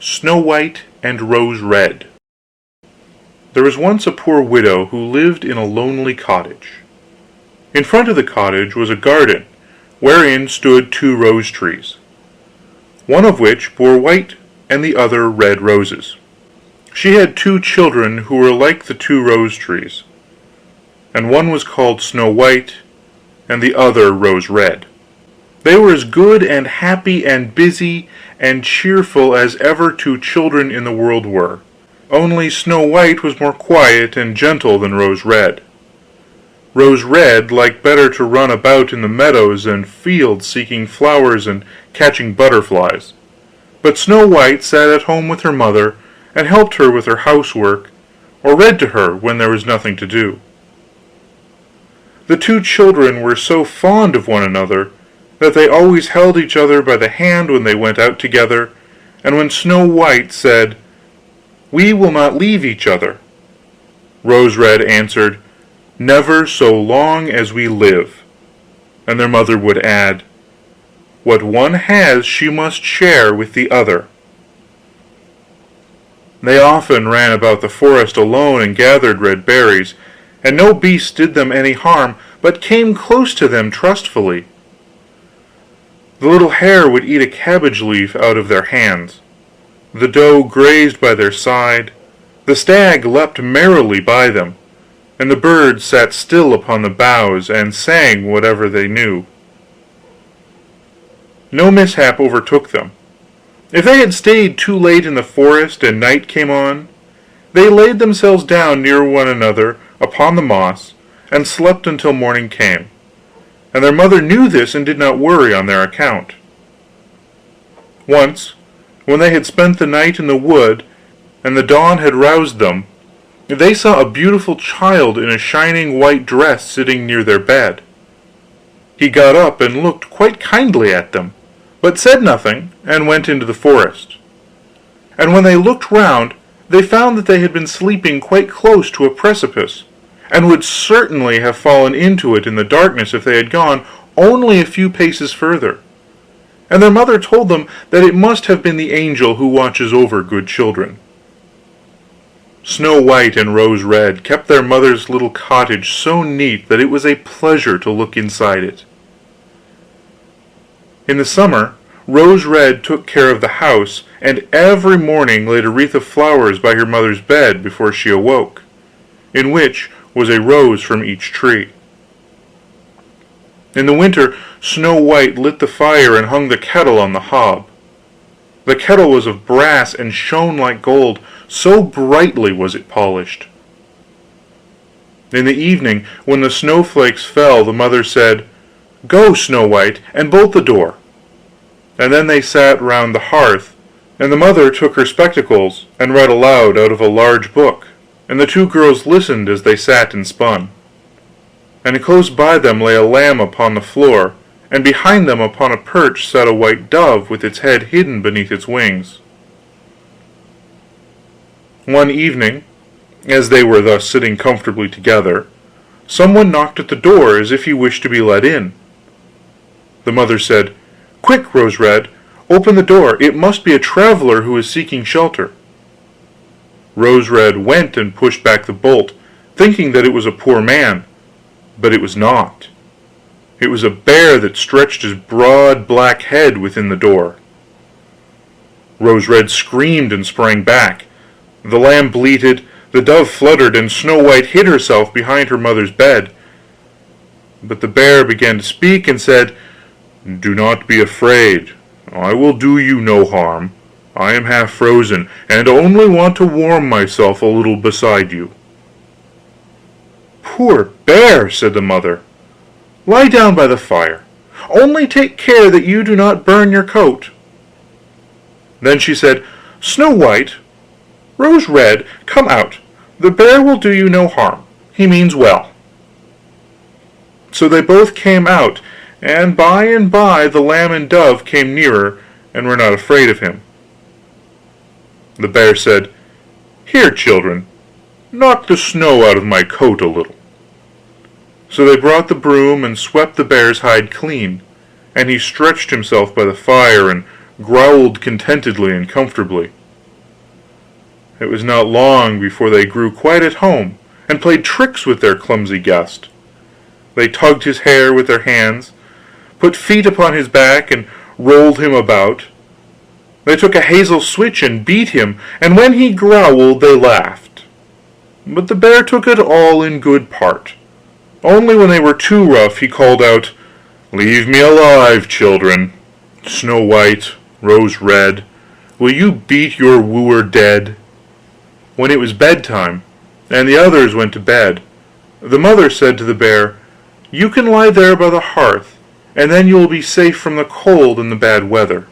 Snow White and Rose Red. There was once a poor widow who lived in a lonely cottage. In front of the cottage was a garden, wherein stood 2 rose trees, one of which bore white and the other red roses. She had 2 children who were like the 2 rose trees, and one was called Snow White and the other Rose Red. They were as good and happy and busy and cheerful as ever 2 children in the world were, only Snow White was more quiet and gentle than Rose Red. Rose Red liked better to run about in the meadows and fields seeking flowers and catching butterflies, but Snow White sat at home with her mother and helped her with her housework, or read to her when there was nothing to do. The 2 children were so fond of one another that they always held each other by the hand when they went out together, and when Snow White said, "We will not leave each other," Rose Red answered, "Never so long as we live," and their mother would add, "What one has she must share with the other." They often ran about the forest alone and gathered red berries, and no beast did them any harm, but came close to them trustfully. The little hare would eat a cabbage leaf out of their hands, the doe grazed by their side, the stag leapt merrily by them, and the birds sat still upon the boughs and sang whatever they knew. No mishap overtook them. If they had stayed too late in the forest and night came on, they laid themselves down near one another upon the moss, and slept until morning came, and their mother knew this and did not worry on their account. Once, when they had spent the night in the wood, and the dawn had roused them, they saw a beautiful child in a shining white dress sitting near their bed. He got up and looked quite kindly at them, but said nothing, and went into the forest. And when they looked round, they found that they had been sleeping quite close to a precipice, and would certainly have fallen into it in the darkness if they had gone only a few paces further. And their mother told them that it must have been the angel who watches over good children. Snow White and Rose Red kept their mother's little cottage so neat that it was a pleasure to look inside it. In the summer, Rose Red took care of the house, and every morning laid a wreath of flowers by her mother's bed before she awoke, in which was a rose from each tree. In the winter, Snow White lit the fire and hung the kettle on the hob. The kettle was of brass and shone like gold, so brightly was it polished. In the evening, when the snowflakes fell, the mother said, "Go, Snow White, and bolt the door." And then they sat round the hearth, and the mother took her spectacles and read aloud out of a large book, and the 2 girls listened as they sat and spun. And close by them lay a lamb upon the floor, and behind them upon a perch sat a white dove with its head hidden beneath its wings. One evening, as they were thus sitting comfortably together, someone knocked at the door as if he wished to be let in. The mother said, "Quick, Rose Red, open the door, it must be a traveler who is seeking shelter." Rose Red went and pushed back the bolt, thinking that it was a poor man, but it was not. It was a bear that stretched his broad black head within the door. Rose Red screamed and sprang back. The lamb bleated, the dove fluttered, and Snow White hid herself behind her mother's bed. But the bear began to speak, and said, "Do not be afraid, I will do you no harm. I am half frozen, and only want to warm myself a little beside you." "Poor bear," said the mother, "lie down by the fire, only take care that you do not burn your coat." Then she said, "Snow White, Rose Red, come out, the bear will do you no harm, he means well." So they both came out, and by the lamb and dove came nearer, and were not afraid of him. The bear said, "Here, children, knock the snow out of my coat a little." So they brought the broom and swept the bear's hide clean, and he stretched himself by the fire and growled contentedly and comfortably. It was not long before they grew quite at home, and played tricks with their clumsy guest. They tugged his hair with their hands, put feet upon his back, and rolled him about. They took a hazel switch and beat him, and when he growled they laughed. But the bear took it all in good part. Only when they were too rough he called out, "Leave me alive, children. Snow White, Rose Red, will you beat your wooer dead?" When it was bedtime, and the others went to bed, the mother said to the bear, "You can lie there by the hearth, and then you will be safe from the cold and the bad weather."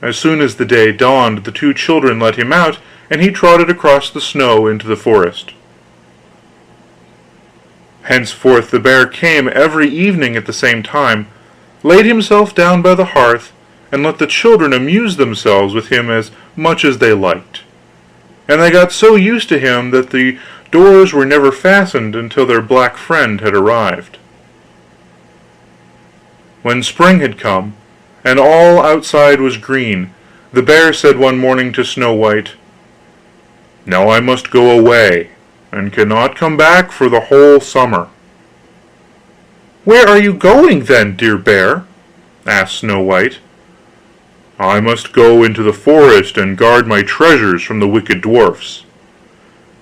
As soon as the day dawned the two children let him out, and he trotted across the snow into the forest. Henceforth the bear came every evening at the same time, laid himself down by the hearth, and let the children amuse themselves with him as much as they liked. And they got so used to him that the doors were never fastened until their black friend had arrived. When spring had come, and all outside was green, the bear said one morning to Snow White, "Now I must go away, and cannot come back for the whole summer." "Where are you going, then, dear bear?" asked Snow White. "I must go into the forest and guard my treasures from the wicked dwarfs.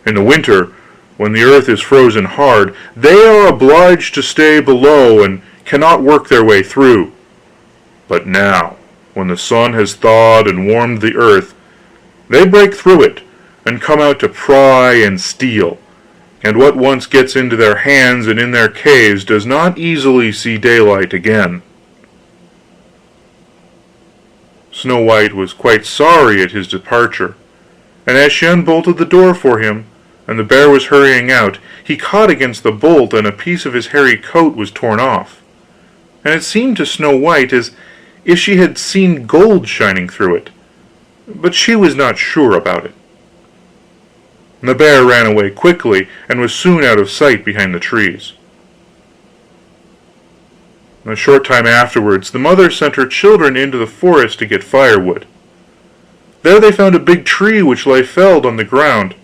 In the winter, when the earth is frozen hard, they are obliged to stay below and cannot work their way through. But now, when the sun has thawed and warmed the earth, they break through it, and come out to pry and steal, and what once gets into their hands and in their caves does not easily see daylight again." Snow White was quite sorry at his departure, and as she unbolted the door for him, and the bear was hurrying out, he caught against the bolt, and a piece of his hairy coat was torn off, and it seemed to Snow White as if she had seen gold shining through it, but she was not sure about it. The bear ran away quickly, and was soon out of sight behind the trees. A short time afterwards the mother sent her children into the forest to get firewood. There they found a big tree which lay felled on the ground,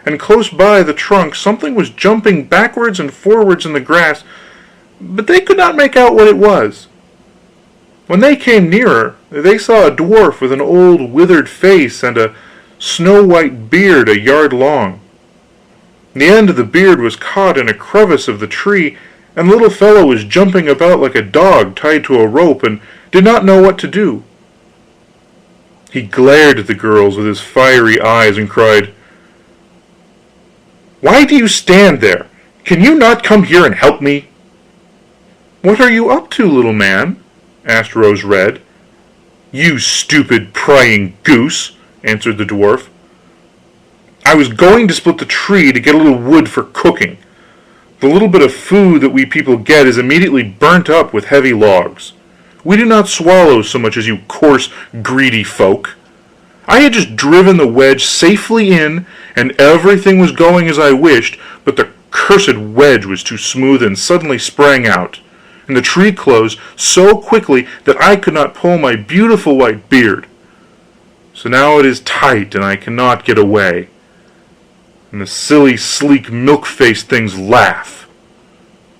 and close by the trunk something was jumping backwards and forwards in the grass, but they could not make out what it was. When they came nearer, they saw a dwarf with an old withered face and a snow-white beard a yard long. The end of the beard was caught in a crevice of the tree, and the little fellow was jumping about like a dog tied to a rope, and did not know what to do. He glared at the girls with his fiery eyes, and cried, "Why do you stand there? Can you not come here and help me?" "What are you up to, little man?" asked Rose Red. "You stupid prying goose," answered the dwarf, "I was going to split the tree to get a little wood for cooking. The little bit of food that we people get is immediately burnt up with heavy logs. We do not swallow so much as you coarse, greedy folk. I had just driven the wedge safely in, and everything was going as I wished, but the cursed wedge was too smooth and suddenly sprang out, and the tree closed so quickly that I could not pull my beautiful white beard. So now it is tight, and I cannot get away. And the silly, sleek, milk-faced things laugh.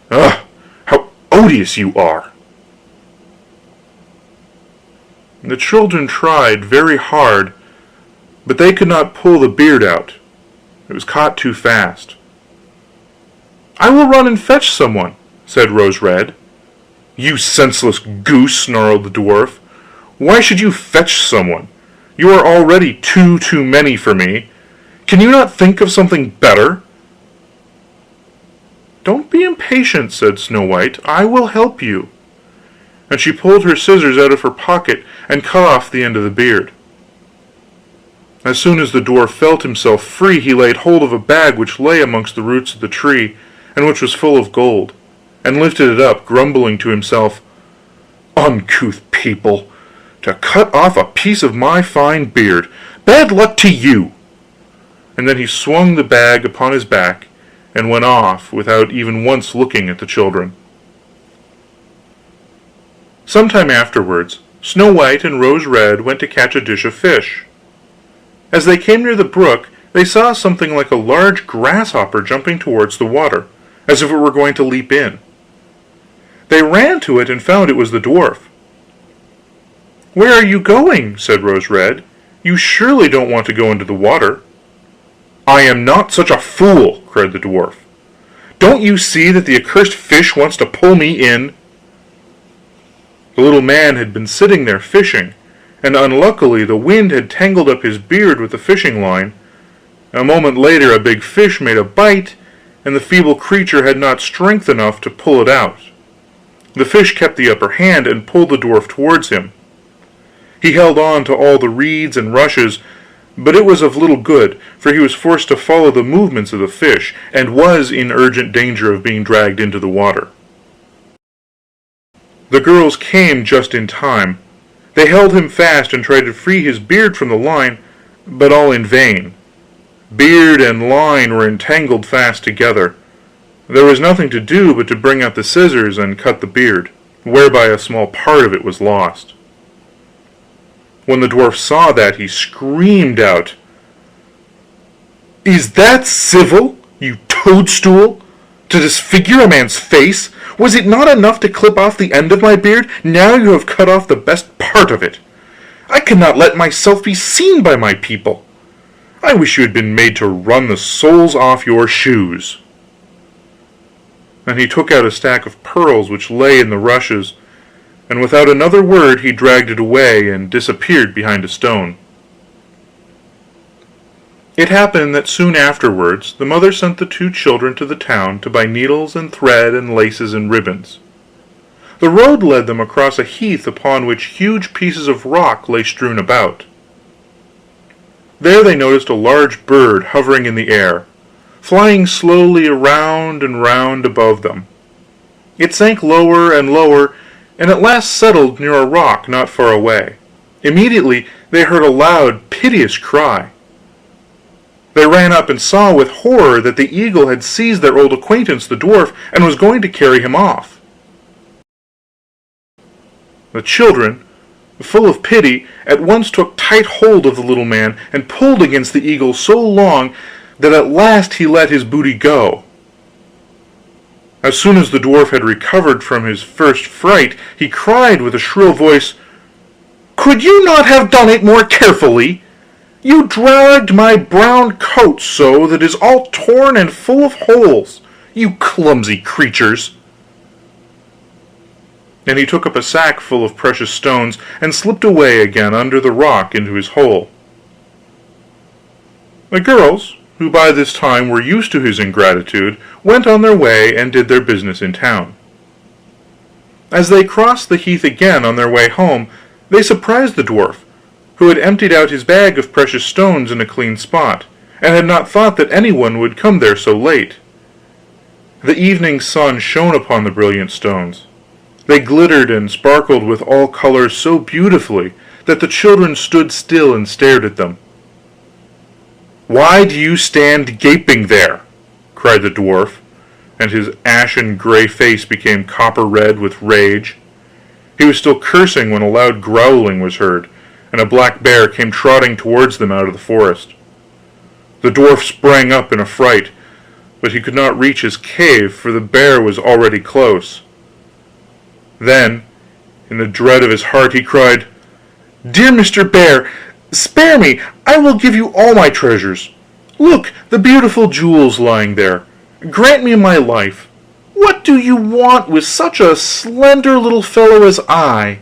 Ugh, how odious you are!" The children tried very hard, but they could not pull the beard out. It was caught too fast. "I will run and fetch someone," said Rose Red. "You senseless goose," snarled the dwarf, "why should you fetch someone? You are already too many for me. Can you not think of something better?" "Don't be impatient," said Snow White, "I will help you." And she pulled her scissors out of her pocket, and cut off the end of the beard. As soon as the dwarf felt himself free, he laid hold of a bag which lay amongst the roots of the tree, and which was full of gold, and lifted it up, grumbling to himself, "Uncouth people, to cut off a piece of my fine beard! Bad luck to you!" And then he swung the bag upon his back, and went off without even once looking at the children. Some time afterwards Snow White and Rose Red went to catch a dish of fish. As they came near the brook they saw something like a large grasshopper jumping towards the water, as if it were going to leap in. They ran to it and found it was the dwarf. "Where are you going?" said Rose Red. "You surely don't want to go into the water." "I am not such a fool!" cried the dwarf. "Don't you see that the accursed fish wants to pull me in?" The little man had been sitting there fishing, and unluckily the wind had tangled up his beard with the fishing line. A moment later a big fish made a bite, and the feeble creature had not strength enough to pull it out. The fish kept the upper hand, and pulled the dwarf towards him. He held on to all the reeds and rushes, but it was of little good, for he was forced to follow the movements of the fish, and was in urgent danger of being dragged into the water. The girls came just in time. They held him fast and tried to free his beard from the line, but all in vain. Beard and line were entangled fast together. There was nothing to do but to bring out the scissors and cut the beard, whereby a small part of it was lost. When the dwarf saw that, he screamed out: "Is that civil, you toadstool, to disfigure a man's face? Was it not enough to clip off the end of my beard? Now you have cut off the best part of it. I cannot let myself be seen by my people. I wish you had been made to run the soles off your shoes." And he took out a stack of pearls which lay in the rushes, and without another word he dragged it away and disappeared behind a stone. It happened that soon afterwards the mother sent the two children to the town to buy needles and thread and laces and ribbons. The road led them across a heath upon which huge pieces of rock lay strewn about. There they noticed a large bird hovering in the air, flying slowly round and round above them. It sank lower and lower, and at last settled near a rock not far away. Immediately they heard a loud, piteous cry. They ran up and saw with horror that the eagle had seized their old acquaintance the dwarf, and was going to carry him off. The children, full of pity, at once took tight hold of the little man, and pulled against the eagle so long that at last he let his booty go. As soon as the dwarf had recovered from his first fright, he cried with a shrill voice: "Could you not have done it more carefully? You dragged my brown coat so that it is all torn and full of holes, you clumsy creatures." And he took up a sack full of precious stones, and slipped away again under the rock into his hole. The girls, who by this time were used to his ingratitude, went on their way and did their business in town. As they crossed the heath again on their way home, they surprised the dwarf, who had emptied out his bag of precious stones in a clean spot, and had not thought that anyone would come there so late. The evening sun shone upon the brilliant stones. They glittered and sparkled with all colors so beautifully that the children stood still and stared at them. "Why do you stand gaping there?" cried the dwarf, and his ashen gray face became copper red with rage. He was still cursing when a loud growling was heard, and a black bear came trotting towards them out of the forest. The dwarf sprang up in a fright, but he could not reach his cave, for the bear was already close. Then, in the dread of his heart, he cried: "Dear Mr. Bear, spare me! I will give you all my treasures. Look, the beautiful jewels lying there. Grant me my life. What do you want with such a slender little fellow as I?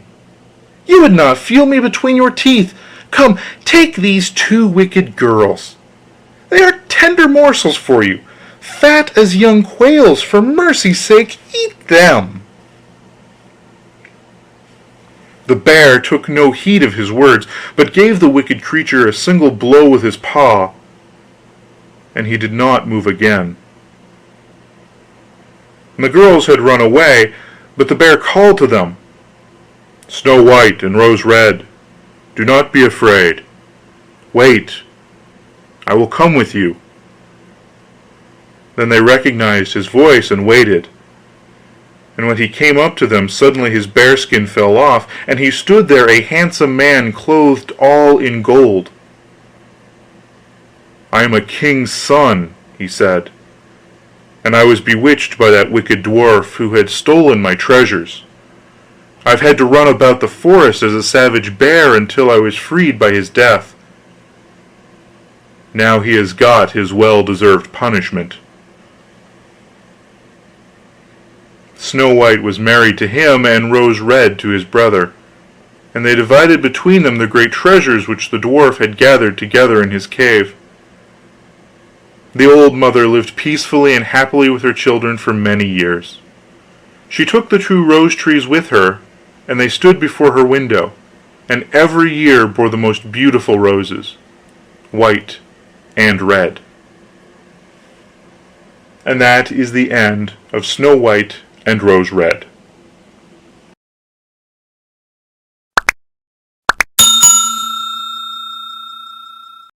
You would not feel me between your teeth. Come, take these two wicked girls. They are tender morsels for you, fat as young quails. For mercy's sake, eat them." The bear took no heed of his words, but gave the wicked creature a single blow with his paw, and he did not move again. The girls had run away, but the bear called to them: "Snow White and Rose Red, do not be afraid. Wait, I will come with you." Then they recognized his voice and waited. And when he came up to them, suddenly his bearskin fell off, and he stood there a handsome man clothed all in gold. I am a king's son," he said, "and I was bewitched by that wicked dwarf who had stolen my treasures. I've had to run about the forest as a savage bear until I was freed by his death. Now he has got his well deserved punishment." Snow White was married to him, and Rose Red to his brother, and they divided between them the great treasures which the dwarf had gathered together in his cave. The old mother lived peacefully and happily with her children for many years. She took the two rose trees with her, and they stood before her window, and every year bore the most beautiful roses, white and red. And that is the end of Snow White and Rose Red.